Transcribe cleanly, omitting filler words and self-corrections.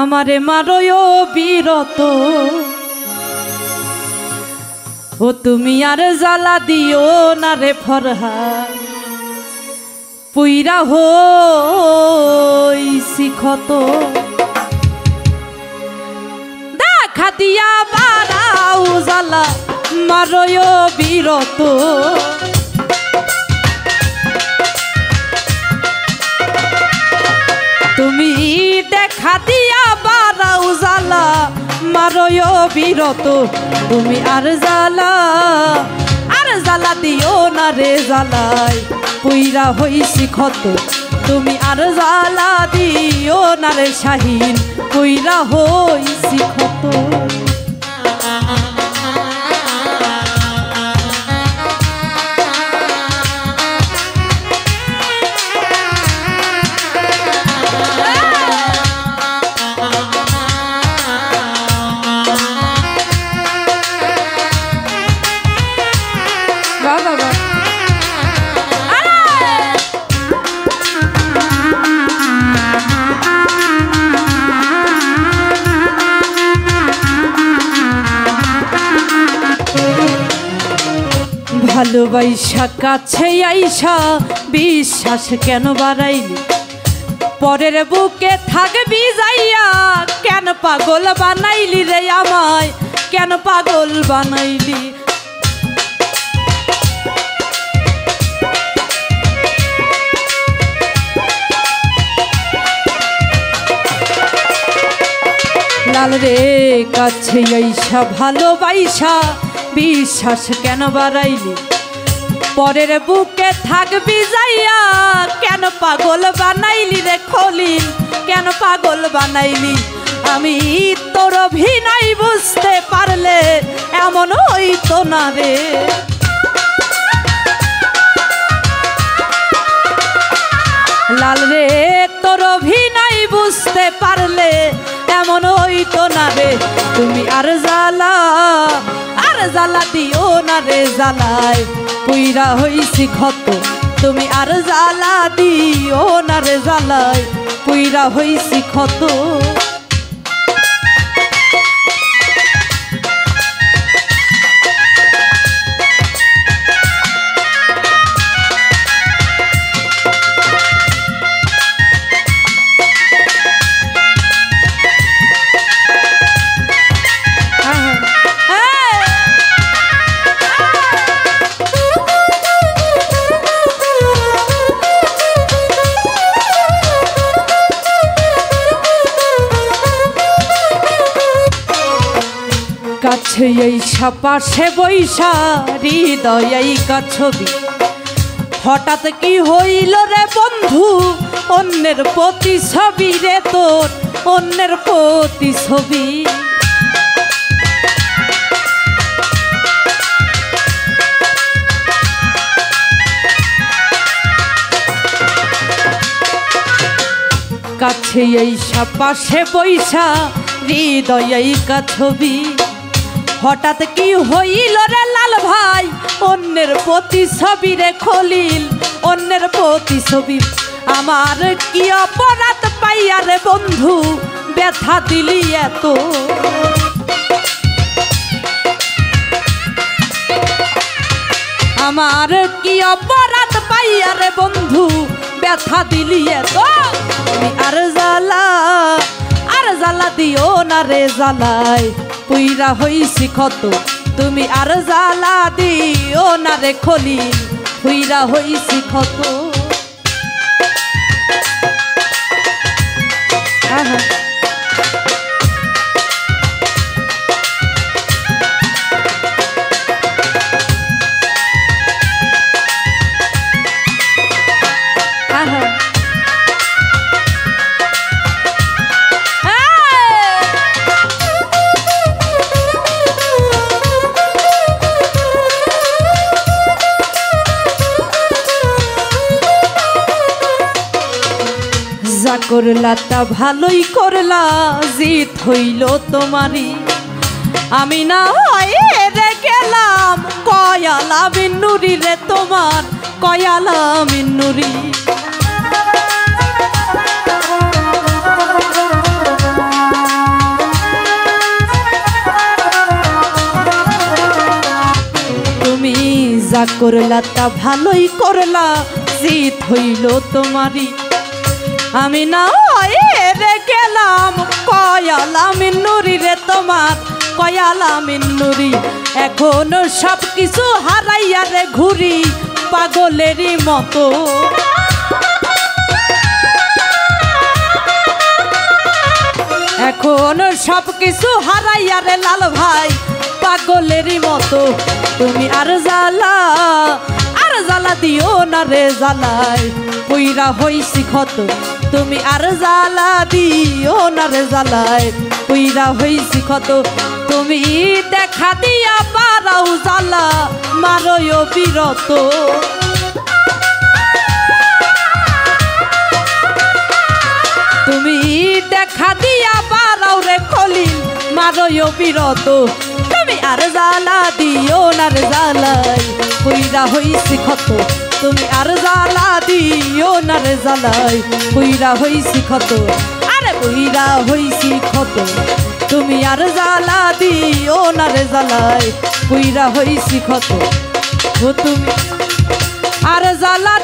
আমারে মারয় বিরত ও তুমি আর জ্বালা দিও না রে ফরহাদ পুইরা হইছি ক্ষত দেখা দিয়া বারাও জ্বালা মারয় বিরত তুমি দেখা দিয়া বারাও জ্বালা মারয় বিরত তুমি আর জ্বালা দিও না রে জ্বালাই পুইরা হইছি ক্ষত তুমি আর জ্বালা দিও না রে শাহিন পুইরা হইছি ক্ষত ভালোবাসা কাছে আইসা বিশ্বাস কেন বাড়াইলি পরের বুকে থাকবি যাইয়া কেন পাগল বানাইলি রে আমায় কেন পাগল বানাইলি লাল রে কাছে আইসা ভালোবাসা বিশ্বাস কেন বাড়াইলি পরের বুকে থাকবি যাইয়া কেন পাগল বানাইলি রে খলিল কেন পাগল বানাইলি আমি তোর অভিনয় বুঝতে পারলে এমন হইতো না রে লাল রে তোর অভিনয় বুঝতে পারলে এমন হইতো না রে তুমি আর জ্বালা দিও না রে জ্বালায় পুইরা হইছি ক্ষত তুমি আর জ্বালা দিও না রে জ্বালায় পুইরা হইছি ক্ষত কাছে এইসা পাশে বৈশা হৃদয় এইকা ছবি হঠাৎ কি হইল রে বন্ধু অন্যের প্রতি ছবি রে তোর অন্যের প্রতি ছবি কাছে এইসা পাশে বৈশা হৃদয় এইকা ছবি হঠাৎ কি হইল রে লাল ভাই অন্যের প্রতি ছবি রে খলিল অন্যের প্রতি ছবি আমার কি অপরাধ পাইয়া রে বন্ধু ব্যথা দিলি এত আমার কি অপরাধ পাইয়া রে বন্ধু ব্যথা দিলি এত তুমি আর জ্বালা দিও না রে জ্বালায় পুইরা হইছি ক্ষত তুমি আর জ্বালা দিও না রে খলিল পুইরা হইছি ক্ষত করলা তা ভালোই করলা জিত হইল তোমারই আমি না হয় রে গেলাম কয়ালা মিন্নুরি রে তোমার কয়ালা মিন্নুরি যা করলা তা ভালোই করলা, জিত হইল তোমারই। আমি না রে গেলাম কয়ালামিন নুরি রে তোমার কয়ালামিন নুরি, এখনো সব কিছু হারাইয়া রে ঘুরি পাগলেরই মতো। এখন সব কিছু হারাইয়া রে লাল ভাই পাগলেরই মতো। তুমি আর জ্বালা দিও না রে জ্বালাই পুইরা হইছি ক্ষত। তুমি আর জ্বালা দিও না রে জ্বালাই পুইরা হইছি ক্ষত। তুমি দেখা দিয়া পারাও জ্বালা মারো বিরত। তুমি দেখা দিয়া পারাও রে খলিল মারো বিরত। তুমি আর জ্বালা দিও না রে জ্বালাই পুইরা হইছি ক্ষত। তুমি আর জ্বালা দিও না রে জ্বালাই পুইরা হইছি ক্ষত। আরে পুইরা হইছি ক্ষত। তুমি আর জ্বালা দিও না রে জ্বালাই পুইরা হইছি ক্ষত। তুমি আর জ্বালা